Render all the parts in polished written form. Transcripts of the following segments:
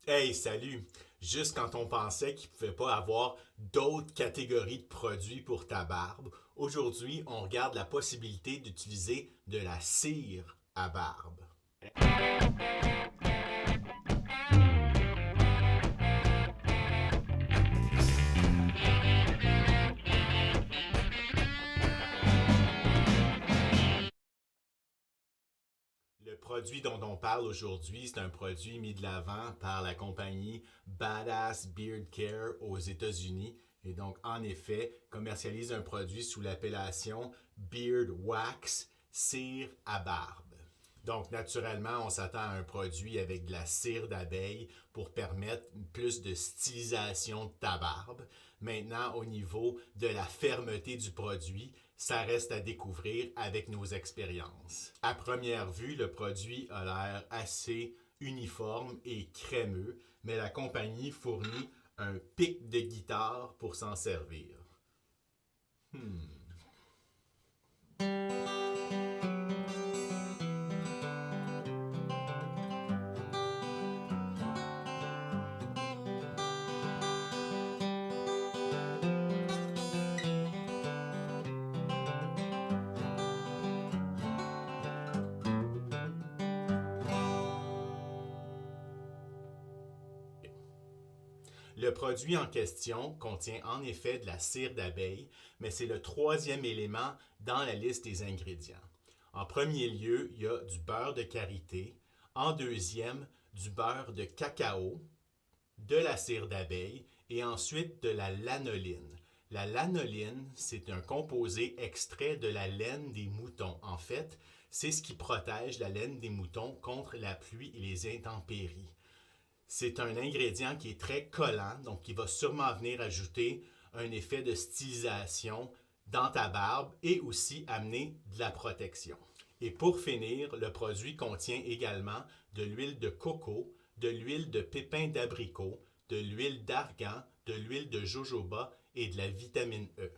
Hey, salut! Juste quand on pensait qu'il ne pouvait pas avoir d'autres catégories de produits pour ta barbe, aujourd'hui, on regarde la possibilité d'utiliser de la cire à barbe. Le produit dont on parle aujourd'hui, c'est un produit mis de l'avant par la compagnie Badass Beard Care aux États-Unis. Et donc, en effet, commercialise un produit sous l'appellation Beard Wax cire à barbe. Donc, naturellement, on s'attend à un produit avec de la cire d'abeille pour permettre plus de stylisation de ta barbe. Maintenant, au niveau de la fermeté du produit, ça reste à découvrir avec nos expériences. À première vue, le produit a l'air assez uniforme et crémeux, mais la compagnie fournit un pic de guitare pour s'en servir. Hmm. Le produit en question contient en effet de la cire d'abeille, mais c'est le troisième élément dans la liste des ingrédients. En premier lieu, il y a du beurre de karité. En deuxième, du beurre de cacao, de la cire d'abeille et ensuite de la lanoline. La lanoline, c'est un composé extrait de la laine des moutons. En fait, c'est ce qui protège la laine des moutons contre la pluie et les intempéries. C'est un ingrédient qui est très collant, donc qui va sûrement venir ajouter un effet de stylisation dans ta barbe et aussi amener de la protection. Et pour finir, le produit contient également de l'huile de coco, de l'huile de pépins d'abricot, de l'huile d'argan, de l'huile de jojoba et de la vitamine E.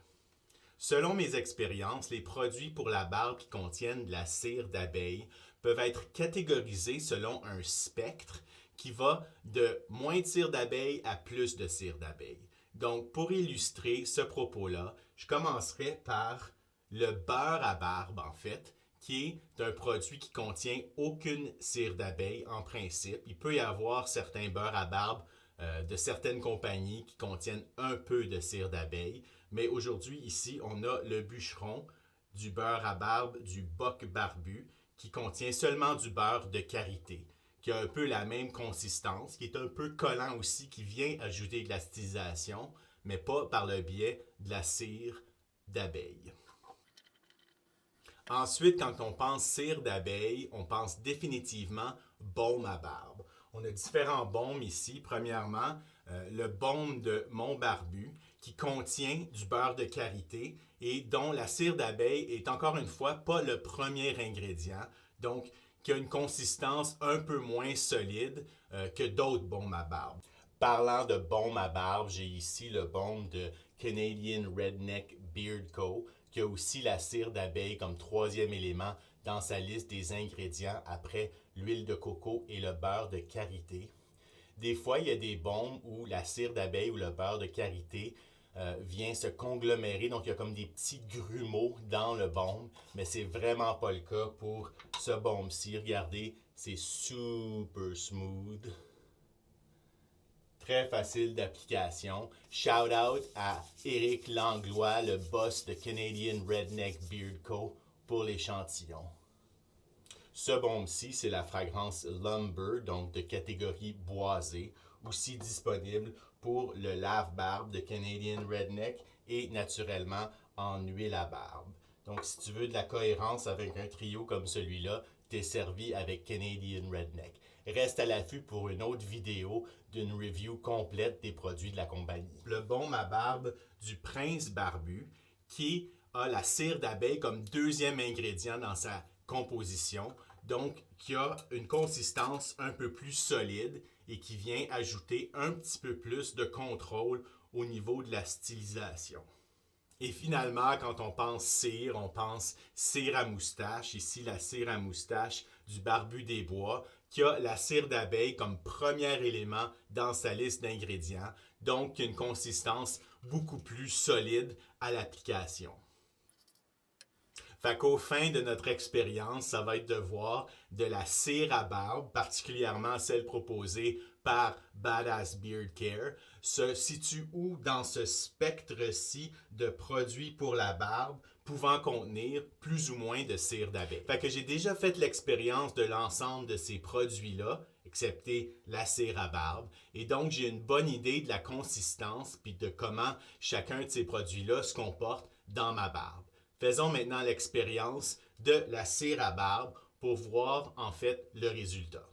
Selon mes expériences, les produits pour la barbe qui contiennent de la cire d'abeille peuvent être catégorisés selon un spectre qui va de moins de cire d'abeille à plus de cire d'abeille. Donc, pour illustrer ce propos-là, je commencerai par le beurre à barbe, en fait, qui est un produit qui contient aucune cire d'abeille en principe. Il peut y avoir certains beurres à barbe de certaines compagnies qui contiennent un peu de cire d'abeille, mais aujourd'hui, ici, on a le bûcheron du beurre à barbe du boc barbu qui contient seulement du beurre de karité, qui a un peu la même consistance, qui est un peu collant aussi, qui vient ajouter de la stylisation, mais pas par le biais de la cire d'abeille. Ensuite, quand on pense cire d'abeille, on pense définitivement baume à barbe. On a différents baumes ici. Premièrement, le baume de Montbarbu qui contient du beurre de karité et dont la cire d'abeille est encore une fois pas le premier ingrédient. Donc, qui a une consistance un peu moins solide que d'autres baumes à barbe. Parlant de baume à barbe, j'ai ici le baume de Canadian Redneck Beard Co., qui a aussi la cire d'abeille comme troisième élément dans sa liste des ingrédients après l'huile de coco et le beurre de karité. Des fois, il y a des baumes où la cire d'abeille ou le beurre de karité vient se conglomérer, donc il y a comme des petits grumeaux dans le baume, mais c'est vraiment pas le cas pour ce baume-ci. Regardez, c'est super smooth. Très facile d'application. Shout out à Éric Langlois, le boss de Canadian Redneck Beard Co. pour l'échantillon. Ce baume-ci, c'est la fragrance Lumber, donc de catégorie boisée, aussi disponible pour le lave-barbe de Canadian Redneck et naturellement en huile à barbe. Donc, si tu veux de la cohérence avec un trio comme celui-là, t'es servi avec Canadian Redneck. Reste à l'affût pour une autre vidéo d'une review complète des produits de la compagnie. Le baume à barbe du Prince Barbu, qui a la cire d'abeille comme deuxième ingrédient dans sa composition, donc qui a une consistance un peu plus solide et qui vient ajouter un petit peu plus de contrôle au niveau de la stylisation. Et finalement, quand on pense cire à moustache. Ici, la cire à moustache du Barbu des Bois, qui a la cire d'abeille comme premier élément dans sa liste d'ingrédients, donc une consistance beaucoup plus solide à l'application. Fait qu'au fin de notre expérience, ça va être de voir de la cire à barbe, particulièrement celle proposée par Badass Beard Care, se situe où dans ce spectre-ci de produits pour la barbe pouvant contenir plus ou moins de cire d'abeille. Fait que j'ai déjà fait l'expérience de l'ensemble de ces produits-là, excepté la cire à barbe, et donc j'ai une bonne idée de la consistance puis de comment chacun de ces produits-là se comporte dans ma barbe. Faisons maintenant l'expérience de la cire à barbe pour voir en fait le résultat.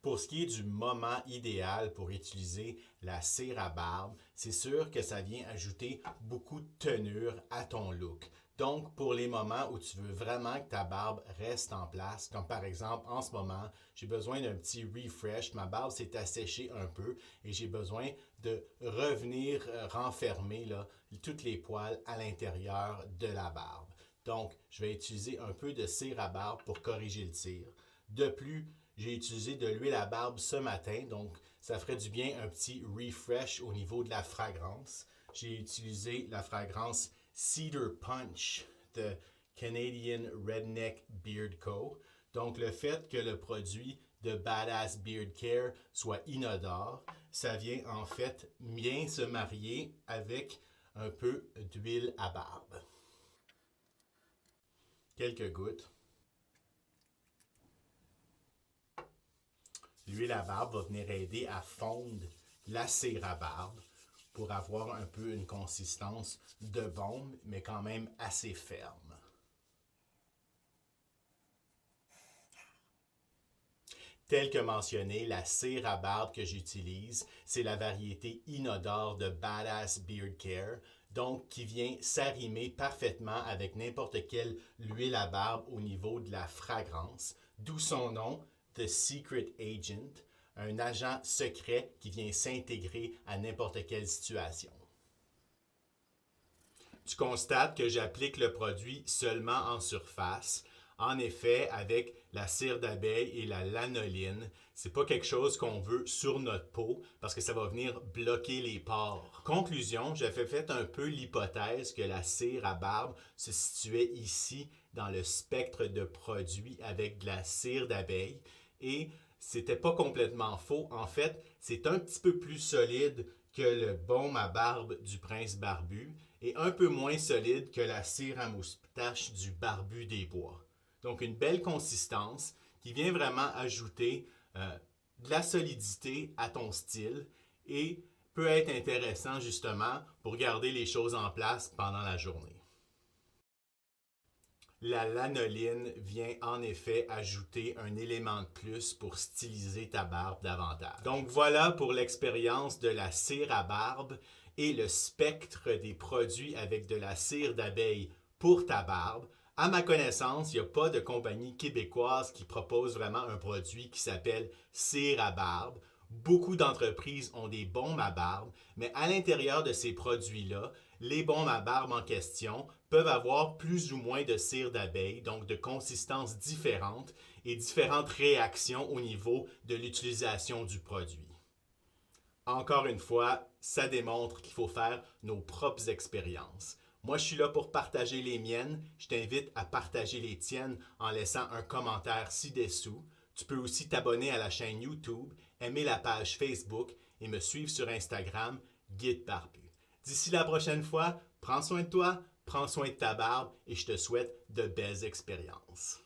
Pour ce qui est du moment idéal pour utiliser la cire à barbe, c'est sûr que ça vient ajouter beaucoup de tenure à ton look. Donc, pour les moments où tu veux vraiment que ta barbe reste en place, comme par exemple en ce moment, j'ai besoin d'un petit refresh, ma barbe s'est asséchée un peu et j'ai besoin de revenir renfermer là, toutes les poils à l'intérieur de la barbe. Donc, je vais utiliser un peu de cire à barbe pour corriger le tir. De plus, j'ai utilisé de l'huile à barbe ce matin, donc ça ferait du bien un petit refresh au niveau de la fragrance. J'ai utilisé la fragrance Cedar Punch de Canadian Redneck Beard Co. Donc le fait que le produit de Badass Beard Care soit inodore, ça vient en fait bien se marier avec un peu d'huile à barbe. Quelques gouttes. L'huile à barbe va venir aider à fondre la cire à barbe pour avoir un peu une consistance de baume, mais quand même assez ferme. Tel que mentionné, la cire à barbe que j'utilise, c'est la variété inodore de Badass Beard Care, donc qui vient s'arrimer parfaitement avec n'importe quelle huile à barbe au niveau de la fragrance, d'où son nom, The Secret Agent, un agent secret qui vient s'intégrer à n'importe quelle situation. Tu constates que j'applique le produit seulement en surface. En effet, avec la cire d'abeille et la lanoline, c'est pas quelque chose qu'on veut sur notre peau parce que ça va venir bloquer les pores. Conclusion, j'avais fait un peu l'hypothèse que la cire à barbe se situait ici dans le spectre de produits avec de la cire d'abeille et c'était pas complètement faux. En fait, c'est un petit peu plus solide que le baume à barbe du prince barbu et un peu moins solide que la cire à moustache du barbu des bois. Donc une belle consistance qui vient vraiment ajouter de la solidité à ton style et peut être intéressant justement pour garder les choses en place pendant la journée. La lanoline vient en effet ajouter un élément de plus pour styliser ta barbe davantage. Donc voilà pour l'expérience de la cire à barbe et le spectre des produits avec de la cire d'abeille pour ta barbe. À ma connaissance, il n'y a pas de compagnie québécoise qui propose vraiment un produit qui s'appelle cire à barbe. Beaucoup d'entreprises ont des baumes à barbe, mais à l'intérieur de ces produits-là, les baumes à barbe en question peuvent avoir plus ou moins de cire d'abeille, donc de consistances différentes et différentes réactions au niveau de l'utilisation du produit. Encore une fois, ça démontre qu'il faut faire nos propres expériences. Moi, je suis là pour partager les miennes. Je t'invite à partager les tiennes en laissant un commentaire ci-dessous. Tu peux aussi t'abonner à la chaîne YouTube, aimer la page Facebook et me suivre sur Instagram, Guide Barbu. D'ici la prochaine fois, prends soin de toi, prends soin de ta barbe et je te souhaite de belles expériences.